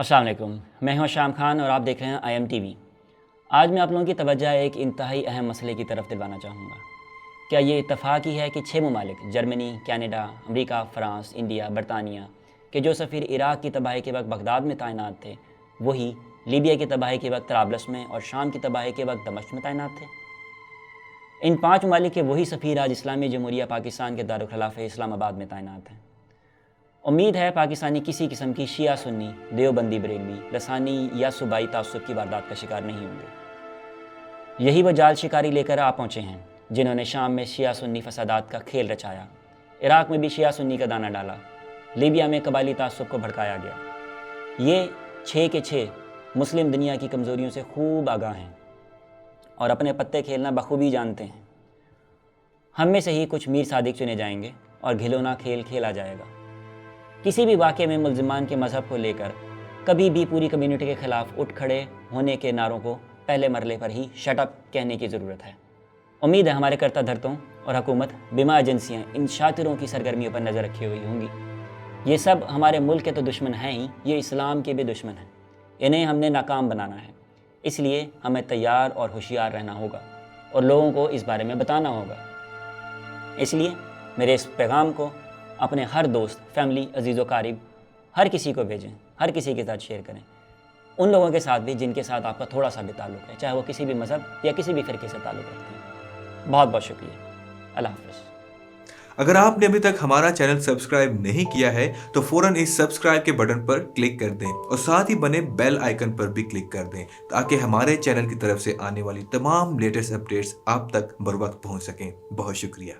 السلام علیکم، میں ہوں شام خان اور آپ دیکھ رہے ہیں IM TV۔ آج میں آپ لوگوں کی توجہ ایک انتہائی اہم مسئلے کی طرف دلوانا چاہوں گا۔ کیا یہ اتفاق ہی ہے کہ 6 ممالک جرمنی، کینیڈا، امریکہ، فرانس، انڈیا، برطانیہ کے جو سفیر عراق کی تباہی کے وقت بغداد میں تعینات تھے، وہی لیبیا کی تباہی کے وقت طرابلس میں اور شام کی تباہی کے وقت دمشق میں تعینات تھے؟ ان 5 ممالک کے وہی سفیر آج اسلامی جمہوریہ پاکستان کے دارالخلافہ اسلام آباد میں تعینات ہیں۔ امید ہے پاکستانی کسی قسم کی شیعہ سنی، دیوبندی بریلوی، لسانی یا صوبائی تعصب کی واردات کا شکار نہیں ہوں گے۔ یہی وہ جال شکاری لے کر آپ پہنچے ہیں جنہوں نے شام میں شیعہ سنی فسادات کا کھیل رچایا، عراق میں بھی شیعہ سنی کا دانہ ڈالا، لیبیا میں قبائلی تعصب کو بھڑکایا گیا۔ یہ 6 کے 6 مسلم دنیا کی کمزوریوں سے خوب آگاہ ہیں اور اپنے پتے کھیلنا بخوبی جانتے ہیں۔ ہم میں سے ہی کچھ میر صادق چنے جائیں گے اور گھلونا کھیل کھیلا جائے گا۔ کسی بھی واقعے میں ملزمان کے مذہب کو لے کر کبھی بھی پوری کمیونٹی کے خلاف اٹھ کھڑے ہونے کے نعروں کو پہلے مرحلے پر ہی شٹ اپ کہنے کی ضرورت ہے۔ امید ہے ہمارے کرتا دھرتوں اور حکومت بیمہ ایجنسیاں ان شاطروں کی سرگرمیوں پر نظر رکھے ہوئی ہوں گی۔ یہ سب ہمارے ملک کے تو دشمن ہیں ہی، یہ اسلام کے بھی دشمن ہیں۔ انہیں ہم نے ناکام بنانا ہے، اس لیے ہمیں تیار اور ہوشیار رہنا ہوگا اور لوگوں کو اس بارے میں بتانا ہوگا۔ اس لیے میرے اس پیغام کو اپنے ہر دوست، فیملی، عزیز و قارب، ہر کسی کو بھیجیں، ہر کسی کے ساتھ شیئر کریں، ان لوگوں کے ساتھ بھی جن کے ساتھ آپ کا تھوڑا سا بھی تعلق ہے، چاہے وہ کسی بھی مذہب یا کسی بھی فرقے سے تعلق رکھتے ہیں۔ بہت بہت شکریہ۔ اللہ حافظ۔ اگر آپ نے ابھی تک ہمارا چینل سبسکرائب نہیں کیا ہے تو فوراً اس سبسکرائب کے بٹن پر کلک کر دیں اور ساتھ ہی بنے بیل آئیکن پر بھی کلک کر دیں تاکہ ہمارے چینل کی طرف سے آنے والی تمام لیٹسٹ اپڈیٹس آپ تک بر وقت پہنچ سکیں۔ بہت شکریہ۔